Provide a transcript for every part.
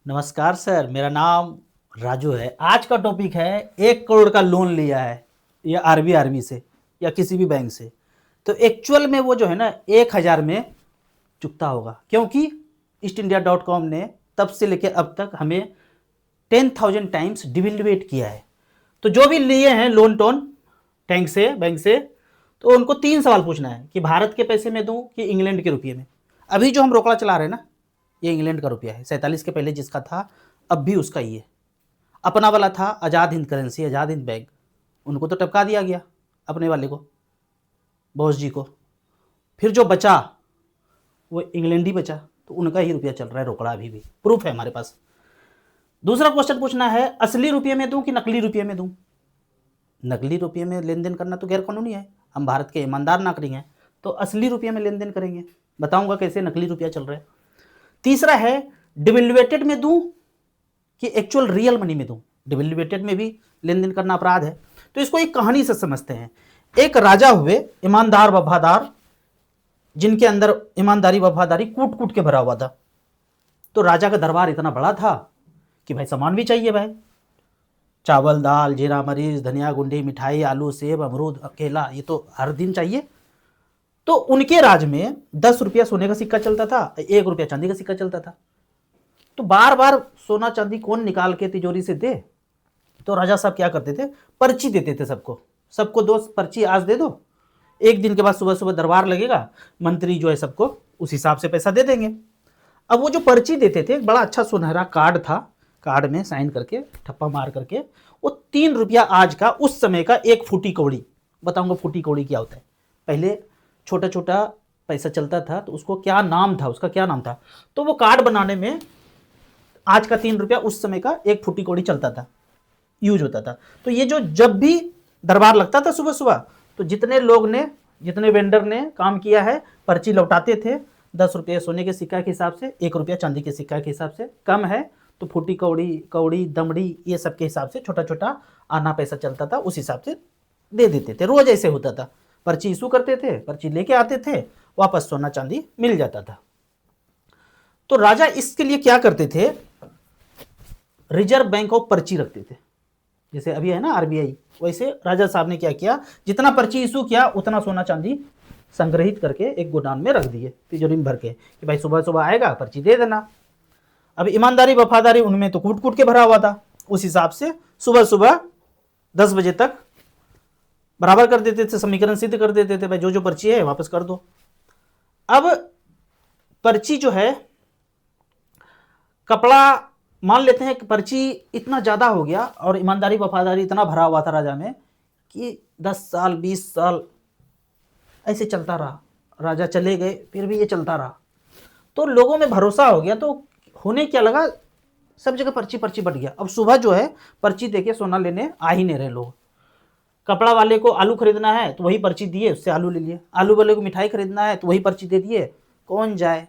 नमस्कार सर, मेरा नाम राजू है। आज का टॉपिक है 1 करोड़ का लोन लिया है या आरबी से या किसी भी बैंक से, तो एक्चुअल में वो जो है ना 1000 में चुकता होगा, क्योंकि ईस्ट इंडिया.com ने तब से लेकर अब तक हमें 10,000 टाइम्स डिवेल्युएट किया है। तो जो भी लिए हैं लोन टोन बैंक से, तो उनको 3 सवाल पूछना है कि भारत के पैसे में दूं कि इंग्लैंड के रुपये में। अभी जो हम रोकड़ा चला रहे हैं ना, ये इंग्लैंड का रुपया है। 47 के पहले जिसका था अब भी उसका ही है। अपना वाला था आज़ाद हिंद करेंसी, आज़ाद हिंद बैंक, उनको तो टपका दिया गया अपने वाले को, बॉस जी को। फिर जो बचा वो इंग्लैंड ही बचा, तो उनका ही रुपया चल रहा है रोकड़ा अभी भी, प्रूफ है हमारे पास। दूसरा क्वेश्चन पूछना है असली रुपये में दूं कि नकली रुपये में दूं। नकली रुपये में लेन देन करना तो गैर कानूनी है, हम भारत के ईमानदार नागरिक हैं, तो असली रुपये में लेन देन करेंगे। बताऊंगा कैसे नकली रुपया चल रहा है। तीसरा है डिवेल्युएटेड में दूं कि एक्चुअल रियल मनी में दूं। डिवेल्युएटेड में भी लेन देन करना अपराध है, तो इसको एक कहानी से समझते हैं। एक राजा हुए, ईमानदार वफादार, जिनके अंदर ईमानदारी वफादारी कूट कूट के भरा हुआ था। तो राजा का दरबार इतना बड़ा था कि भाई सामान भी चाहिए, भाई चावल दाल जीरा मरीच धनिया गुंडी मिठाई आलू सेब अमरूद केला, ये तो हर दिन चाहिए। तो उनके राज में 10 रुपया सोने का सिक्का चलता था, 1 रुपया चांदी का सिक्का चलता था। तो बार बार सोना चांदी कौन निकाल के तिजोरी से दे, तो राजा साहब क्या करते थे, पर्ची देते थे सबको, सबको दो पर्ची आज दे दो, एक दिन के बाद सुबह सुबह दरबार लगेगा, मंत्री जो है सबको उस हिसाब से पैसा दे देंगे। अब वो जो पर्ची देते थे, बड़ा अच्छा सुनहरा कार्ड था, कार्ड में साइन करके ठप्पा मार करके वो 3 रुपया आज का उस समय का एक फूटी कौड़ी। बताऊंगा फूटी कौड़ी क्या होता है। पहले छोटा छोटा पैसा चलता था, तो उसको क्या नाम था, उसका क्या नाम था, तो वो कार्ड बनाने में आज का 3 रुपया उस समय का एक फूटी कौड़ी चलता था, यूज होता था। तो ये जो जब भी दरबार लगता था सुबह सुबह, तो जितने लोग ने, जितने वेंडर ने काम किया है, पर्ची लौटाते थे। 10 रुपये सोने के सिक्का के हिसाब से, 1 रुपया चांदी के सिक्का के हिसाब से, कम है तो फूटी कौड़ी कौड़ी दमड़ी ये सब के हिसाब से छोटा छोटा आना पैसा चलता था, उस हिसाब से दे देते थे। रोज ऐसे होता था, पर्ची इशू करते थे, पर्ची लेके आते थे, वापस सोना चांदी मिल जाता था। तो राजा इसके लिए क्या करते थे, रिजर्व बैंक ऑफ पर्ची रखते थे। जैसे अभी है ना आरबीआई, वैसे राजा साहब ने क्या किया, जितना पर्ची इशू किया उतना सोना चांदी संग्रहित करके एक गोदाम में रख दिए, तिजोरी में भर के, कि भाई सुबह सुबह आएगा पर्ची दे देना। अब ईमानदारी वफादारी उनमें तो कूट कूट के भरा हुआ था, उस हिसाब से सुबह सुबह 10 बजे तक बराबर कर देते थे, समीकरण सिद्ध कर देते थे, भाई जो जो पर्ची है वापस कर दो। अब पर्ची जो है, कपड़ा मान लेते हैं कि पर्ची इतना ज़्यादा हो गया और ईमानदारी वफादारी इतना भरा हुआ था राजा में कि 10 साल 20 साल ऐसे चलता रहा। राजा चले गए, फिर भी ये चलता रहा, तो लोगों में भरोसा हो गया। तो होने क्या लगा, सब जगह पर्ची पर्ची बढ़ गया। अब सुबह जो है पर्ची देके सोना लेने आ ही नहीं रहे लोग। कपड़ा वाले को आलू खरीदना है तो वही पर्ची दिए, उससे आलू ले लिए। आलू वाले को मिठाई खरीदना है तो वही पर्ची दे दिए। कौन जाए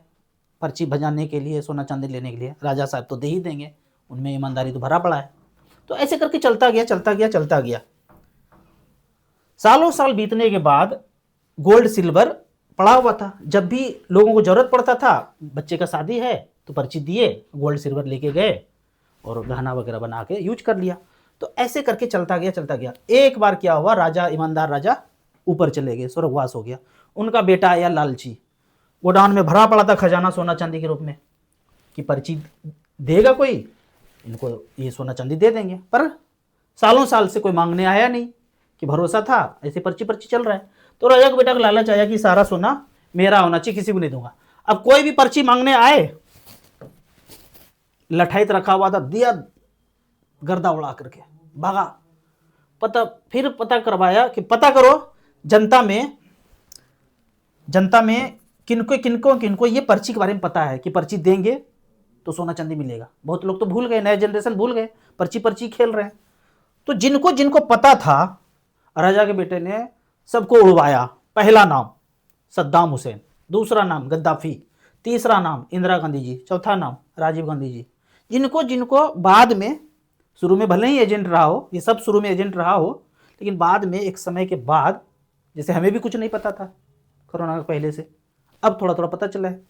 पर्ची भजाने के लिए, सोना चांदी लेने के लिए? राजा साहब तो दे ही देंगे, उनमें ईमानदारी तो भरा पड़ा है। तो ऐसे करके चलता गया चलता गया चलता गया। सालों साल बीतने के बाद गोल्ड सिल्वर पड़ा हुआ था। जब भी लोगों को जरूरत पड़ता था, बच्चे का शादी है तो पर्ची दिए, गोल्ड सिल्वर लेके गए और गहना वगैरह बना के यूज कर लिया। तो ऐसे करके चलता गया चलता गया। एक बार क्या हुआ, राजा ईमानदार राजा ऊपर चले गए, स्वर्गवास हो गया। उनका बेटा आया लालची, गोडाउन में भरा पड़ा था खजाना सोना चांदी के रूप में, कि पर्ची देगा कोई, इनको ये सोना चांदी दे देंगे। पर सालों साल से कोई मांगने आया नहीं, कि भरोसा था ऐसे पर्ची पर्ची चल रहा है। तो राजा के बेटा को लालच आया कि सारा सोना मेरा होना चाहिए, किसी को नहीं दूंगा। अब कोई भी पर्ची मांगने आए, लठाइत रखा हुआ था, दिया गर्दा उड़ा करके भागा। फिर पता करवाया कि पता करो जनता में किनको ये पर्ची के बारे में पता है कि पर्ची देंगे तो सोना चांदी मिलेगा। बहुत लोग तो भूल गए, नए जनरेशन भूल गए, पर्ची पर्ची खेल रहे हैं। तो जिनको जिनको पता था, राजा के बेटे ने सबको उड़वाया। पहला नाम सद्दाम हुसैन, दूसरा नाम गद्दाफी, तीसरा नाम इंदिरा गांधी जी, चौथा नाम राजीव गांधी जी। जिनको जिनको बाद में, शुरू में भले ही एजेंट रहा हो, ये सब शुरू में एजेंट रहा हो, लेकिन बाद में एक समय के बाद, जैसे हमें भी कुछ नहीं पता था कोरोना के पहले से, अब थोड़ा थोड़ा पता चला है।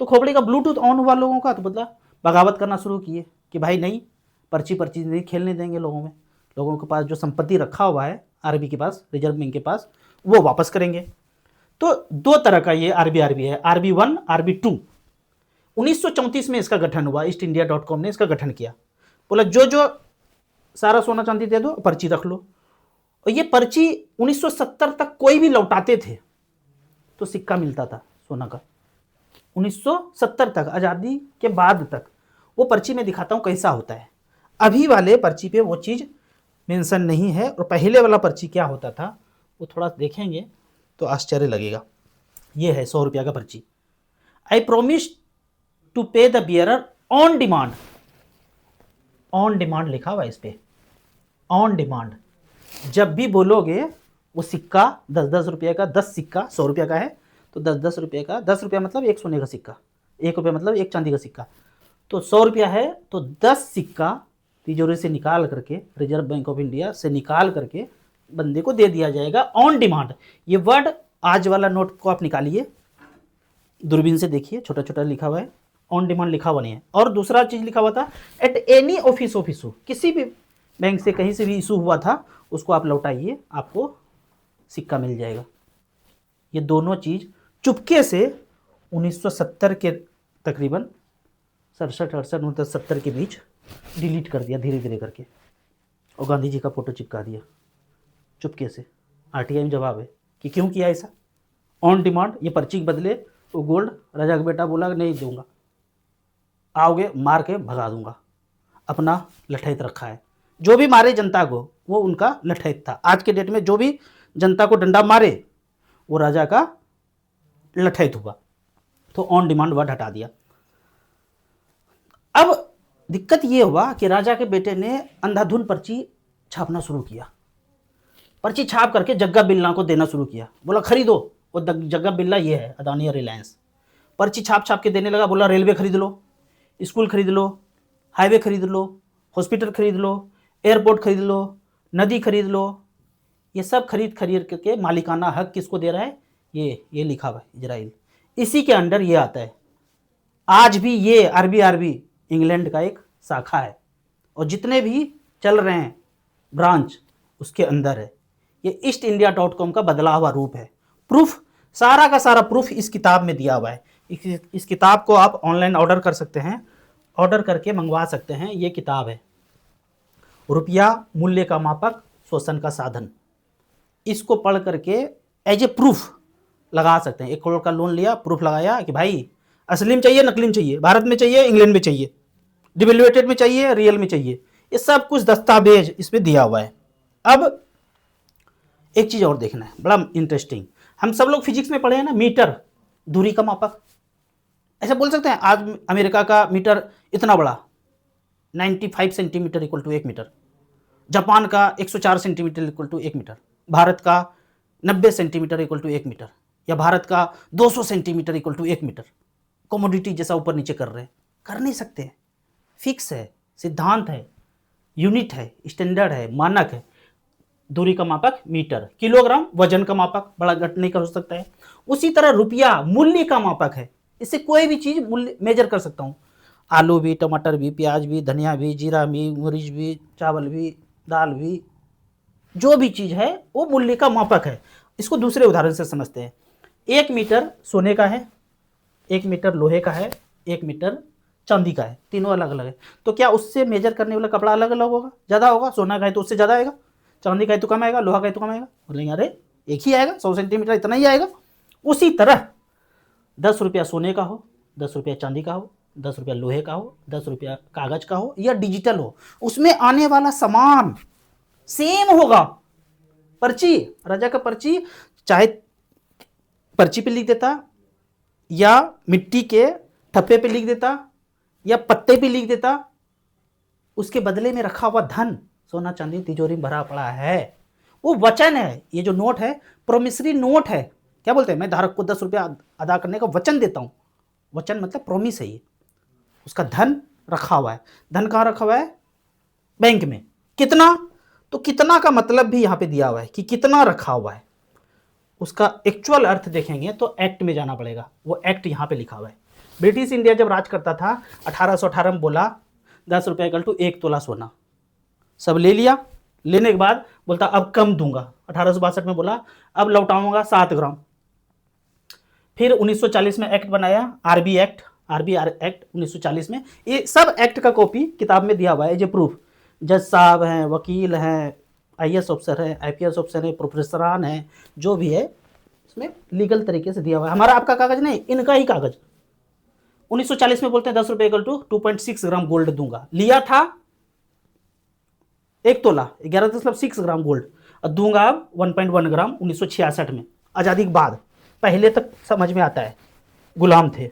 तो खोपड़ी का ब्लूटूथ ऑन हुआ लोगों का, तो बदला बगावत करना शुरू किए कि भाई नहीं, पर्ची पर्ची नहीं खेलने देंगे लोगों में, लोगों के पास जो संपत्ति रखा हुआ है आरबी के पास, रिजर्व बैंक के पास, वो वापस करेंगे। तो दो तरह का ये आरबी है, RB1 RB2। 1934 में इसका गठन हुआ, ईस्ट इंडिया .com ने इसका गठन किया। बोला जो जो सारा सोना चांदी दे दो, पर्ची रख लो। और ये पर्ची 1970 तक कोई भी लौटाते थे तो सिक्का मिलता था सोना का। 1970 तक, आज़ादी के बाद तक। वो पर्ची में दिखाता हूँ कैसा होता है। अभी वाले पर्ची पे वो चीज़ मेंशन नहीं है। और पहले वाला पर्ची क्या होता था वो थोड़ा देखेंगे तो आश्चर्य लगेगा। ये है 100 रुपया का पर्ची। आई प्रोमिस टू पे the bearer on demand. On demand लिखा हुआ है इस पे, ऑन डिमांड। जब भी बोलोगे वो सिक्का 10-10 रुपये का, 10 सिक्का 100 रुपया का है तो 10-10 रुपये का, 10 रुपया मतलब एक सोने का सिक्का, 1 रुपया मतलब एक चांदी का सिक्का। तो 100 रुपया है तो 10 सिक्का तिजोरी से निकाल करके, रिजर्व बैंक ऑफ इंडिया से निकाल करके बंदे को दे दिया जाएगा ऑन डिमांड। ये वर्ड आज वाला नोट को आप निकालिए, दूरबीन से देखिए, छोटा छोटा लिखा हुआ है, ऑन डिमांड लिखा हुआ नहीं है। और दूसरा चीज़ लिखा हुआ था एट एनी ऑफिस किसी भी बैंक से कहीं से भी इशू हुआ था उसको आप लौटाइए, आपको सिक्का मिल जाएगा। ये दोनों चीज़ चुपके से 1970 के तकरीबन 67, 68, 69, 70 के बीच डिलीट कर दिया धीरे धीरे करके, और गांधी जी का फोटो चिपका दिया चुपके से। RTI में जवाब है कि क्यों किया ऐसा। ऑन डिमांड, ये पर्ची के बदले वो गोल्ड राजा का बेटा बोला नहीं दूंगा, आओगे मार के भगा दूंगा, अपना लठैत रखा है। जो भी मारे जनता को वो उनका लठैत था। आज के डेट में जो भी जनता को डंडा मारे वो राजा का लठैत हुआ। तो ऑन डिमांड वर्ड हटा दिया। अब दिक्कत ये हुआ कि राजा के बेटे ने अंधाधुन पर्ची छापना शुरू किया। पर्ची छाप करके जग्गा बिल्ला को देना शुरू किया। बोला खरीदो, वो जग्गा बिल्ला ये है, अदानी या रिलायंस। पर्ची छाप छाप के देने लगा। बोला रेलवे खरीद लो, स्कूल खरीद लो, हाईवे खरीद लो, हॉस्पिटल खरीद लो, एयरपोर्ट खरीद लो, नदी खरीद लो। ये सब खरीद करके मालिकाना हक किसको दे रहा है, ये लिखा हुआ है इजराइल। इसी के अंडर ये आता है। आज भी ये RBRB इंग्लैंड का एक शाखा है, और जितने भी चल रहे हैं ब्रांच उसके अंदर है। ये ईस्ट इंडिया .com का बदला हुआ रूप है। प्रूफ, सारा का सारा प्रूफ इस किताब में दिया हुआ है। इस किताब को आप ऑनलाइन ऑर्डर कर सकते हैं, ऑर्डर करके मंगवा सकते हैं। ये किताब है रुपया मूल्य का मापक, शोषण का साधन। इसको पढ़ करके एज ए प्रूफ लगा सकते हैं। 1 करोड़ का लोन लिया, प्रूफ लगाया कि भाई असली में चाहिए, नकली में चाहिए, भारत में चाहिए, इंग्लैंड में चाहिए, डिवेल्यूएटेड में चाहिए, रियल में चाहिए, ये सब कुछ दस्तावेज इसमें दिया हुआ है। अब एक चीज़ और देखना है, बड़ा इंटरेस्टिंग। हम सब लोग फिजिक्स में पढ़े हैं ना, मीटर दूरी का मापक। ऐसा बोल सकते हैं आज अमेरिका का मीटर इतना बड़ा 95 centimetre equal to 1 metre, Japan का 104 centimetre equal to 1 metre, Bharat का 90 सेंटीमीटर इक्वल टू 1 मीटर, या भारत का 200 centimetre equal to 1 metre. Commodity जैसा ऊपर नीचे कर रहे हैं, कर नहीं सकते। फिक्स है, सिद्धांत है, यूनिट है, स्टैंडर्ड है, मानक है। दूरी का मापक मीटर, किलोग्राम वजन का मापक, बड़ा घट नहीं कर सकता है। उसी तरह रुपया मूल्य का मापक है, इससे कोई भी चीज़ मूल्य मेजर कर सकता हूँ। आलू भी, टमाटर भी, प्याज भी, धनिया भी, जीरा भी, मरीच भी, चावल भी, दाल भी, जो भी चीज़ है वो मूल्य का मापक है। इसको दूसरे उदाहरण से समझते हैं। 1 मीटर सोने का है, 1 मीटर लोहे का है, 1 मीटर चांदी का है, तीनों अलग अलग है। तो क्या उससे मेजर करने वाला कपड़ा अलग अलग होगा, ज़्यादा होगा? सोना का है तो उससे ज़्यादा आएगा, चांदी का है तो कम आएगा, लोहा का है तो कम आएगा। बोलेंगे अरे एक ही आएगा, 100 सेंटीमीटर इतना ही आएगा। उसी तरह 10 रुपया सोने का हो, 10 रुपया चांदी का हो, 10 रुपया लोहे का हो, 10 रुपया कागज का हो या डिजिटल हो, उसमें आने वाला सामान सेम होगा। पर्ची, राजा का पर्ची चाहे पर्ची पे लिख देता, या मिट्टी के ठप्पे पे लिख देता, या पत्ते पे लिख देता, उसके बदले में रखा हुआ धन, सोना चांदी तिजोरी में भरा पड़ा है, वो वचन है। ये जो नोट है प्रोमिसरी नोट है। क्या बोलते हैं, मैं धारक को 10 रुपया अदा करने का वचन देता हूँ। वचन मतलब प्रोमिस है। ये उसका धन रखा हुआ है। धन कहाँ रखा हुआ है? बैंक में। कितना? तो कितना का मतलब भी यहाँ पे दिया हुआ है कि कितना रखा हुआ है। उसका एक्चुअल अर्थ देखेंगे तो एक्ट में जाना पड़ेगा, वो एक्ट यहाँ पे लिखा हुआ है। ब्रिटिश इंडिया जब राज करता था 1818 में बोला 10 रुपये इक्वल टू 1 तोला सोना। सब ले लिया, लेने के बाद बोलता अब कम दूंगा। 1862 में बोला अब लौटाऊंगा 7 ग्राम। फिर 1940 में एक्ट बनाया, आरबी एक्ट 1940 में। ये सब एक्ट का कॉपी किताब में दिया हुआ है, ये प्रूफ। जज साहब हैं, वकील हैं, आईएएस ऑफिसर है, आईपीएस ऑफिसर है, प्रोफेसरान है, जो भी है इसमें लीगल तरीके से दिया हुआ है। हमारा आपका कागज नहीं, इनका ही कागज। 1940 में बोलते हैं 10 रुपये इक्वल टू 2.6 ग्राम गोल्ड दूंगा। लिया था 1 तोला 11.6 ग्राम गोल्ड, और दूंगा अब 1.1 ग्राम 1966 में, आज़ादी के बाद। पहले तक समझ में आता है गुलाम थे,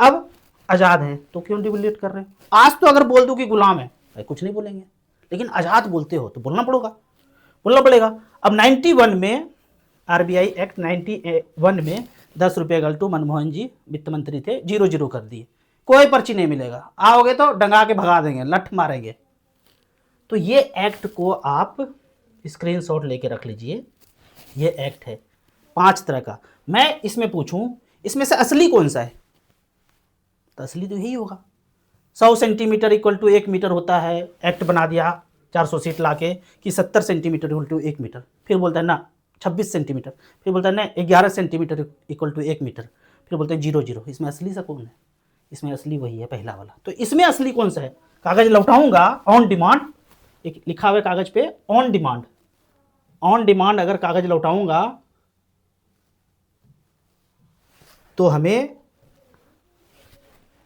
अब आज़ाद हैं तो क्यों डिवैल्यूएट कर रहे हैं। आज तो अगर बोल दूं कि गुलाम है भाई कुछ नहीं बोलेंगे, लेकिन आज़ाद बोलते हो तो बोलना पड़ेगा। अब 91 में आरबीआई एक्ट 91 में 10 रुपये इक्वल टू मनमोहन जी वित्त मंत्री थे, 0 कर दिए। कोई पर्ची नहीं मिलेगा, आओगे तो डंगा के भगा देंगे, लठ मारेंगे। तो ये एक्ट को आप स्क्रीनशॉट लेके रख लीजिए। ये एक्ट है 5 तरह का। मैं इसमें पूछूं इसमें से असली कौन सा है, तो असली तो यही होगा। 100 सेंटीमीटर इक्वल टू 1 मीटर होता है, एक्ट बना दिया 400 सीट लाके कि 70 सेंटीमीटर इक्वल टू 1 मीटर। फिर बोलता है ना 26 सेंटीमीटर, फिर बोलता है ना 11 सेंटीमीटर इक्वल टू 1 मीटर, फिर बोलते हैं 0 इसमें असली सा कौन है। इसमें असली वही है पहला वाला। तो इसमें असली कौन सा है, कागज लौटाऊंगा ऑन डिमांड, एक लिखा हुआ है कागज पे ऑन डिमांड अगर कागज लौटाऊंगा तो हमें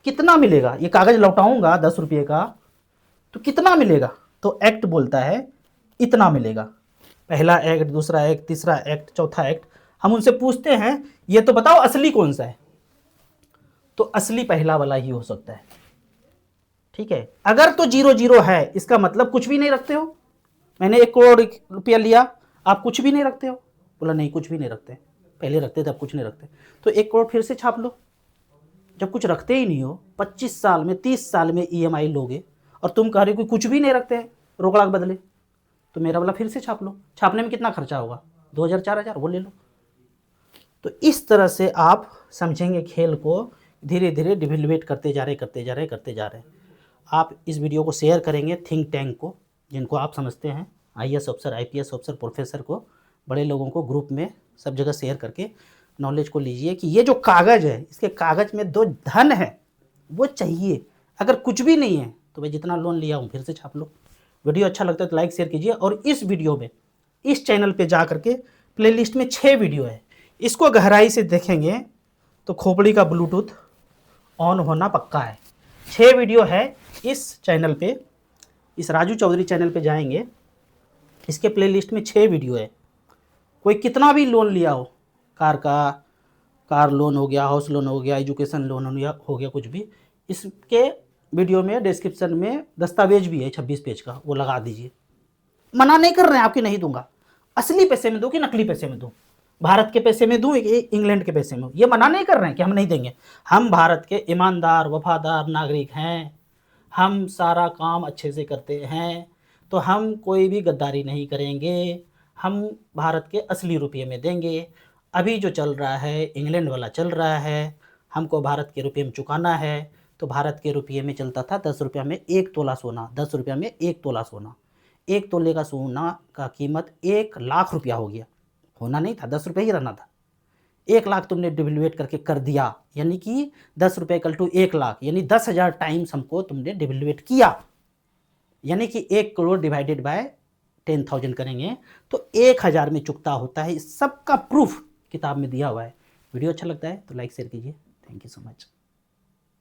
कितना मिलेगा। ये कागज लौटाऊंगा 10 रुपये का तो कितना मिलेगा, तो एक्ट बोलता है इतना मिलेगा। पहला एक्ट, दूसरा एक्ट, तीसरा एक्ट, चौथा एक्ट। हम उनसे पूछते हैं ये तो बताओ असली कौन सा है, तो असली पहला वाला ही हो सकता है। ठीक है, अगर तो 0 है इसका मतलब कुछ भी नहीं रखते हो। मैंने 1 करोड़ रुपया लिया, आप कुछ भी नहीं रखते हो। बोला नहीं कुछ भी नहीं रखते, पहले रखते थे अब कुछ नहीं रखते। तो 1 करोड़ फिर से छाप लो। जब कुछ रखते ही नहीं हो, 25 साल में 30 साल में ईएमआई लोगे, और तुम कह रहे हो कि कुछ भी नहीं रखते हैं रोकड़ा के बदले, तो मेरा वाला फिर से छाप लो। छापने में कितना खर्चा होगा, 2000 4000 वो ले लो। तो इस तरह से आप समझेंगे खेल को, धीरे धीरे डिवेलुएट करते जा रहे। आप इस वीडियो को शेयर करेंगे थिंक टैंक को, जिनको आप समझते हैं, IAS officer, IPS officer, professor को, बड़े लोगों को ग्रुप में सब जगह शेयर करके नॉलेज को लीजिए कि ये जो कागज़ है, इसके कागज़ में जो धन है वो चाहिए। अगर कुछ भी नहीं है तो भाई जितना लोन लिया हूँ फिर से छाप लो। वीडियो अच्छा लगता है तो लाइक शेयर कीजिए। और इस वीडियो में, इस चैनल पे जा करके प्लेलिस्ट में 6 वीडियो है, इसको गहराई से देखेंगे तो खोपड़ी का ब्लूटूथ ऑन होना पक्का है। 6 वीडियो है इस चैनल पे, इस राजू चौधरी चैनल पे जाएंगे, इसके प्लेलिस्ट में 6 वीडियो है। कोई कितना भी लोन लिया हो, कार लोन हो गया, हाउस लोन हो गया, एजुकेशन लोन हो गया, कुछ भी, इसके वीडियो में डिस्क्रिप्शन में दस्तावेज भी है 26 पेज का, वो लगा दीजिए। मना नहीं कर रहे हैं आपकी नहीं दूंगा, असली पैसे में दूँ कि नकली पैसे में दूँ, भारत के पैसे में दूँ इंग्लैंड के पैसे में, ये मना नहीं कर रहे हैं कि हम नहीं देंगे। हम भारत के ईमानदार वफादार नागरिक हैं, हम सारा काम अच्छे से करते हैं, तो हम कोई भी गद्दारी नहीं करेंगे। हम भारत के असली रुपये में देंगे। अभी जो चल रहा है इंग्लैंड वाला चल रहा है, हमको भारत के रुपये में चुकाना है। तो भारत के रुपये में चलता था 10 रुपया में 1 तोला सोना, 10 रुपया में 1 तोला सोना। 1 तोले का सोना का कीमत 1 लाख रुपया हो गया, होना नहीं था, 10 रुपये ही रहना था। 1 लाख तुमने डिवेल्युएट करके कर दिया, यानी कि 10 रुपये इक्वल टू 1 लाख, यानी 10,000 टाइम्स हमको तुमने डिवेल्युएट किया, यानी कि 1 करोड़ डिवाइडेड बाय 10,000 करेंगे तो 1000 में चुकता होता है। इस सब का प्रूफ किताब में दिया हुआ है। वीडियो अच्छा लगता है तो लाइक शेयर कीजिए। Thank you so much.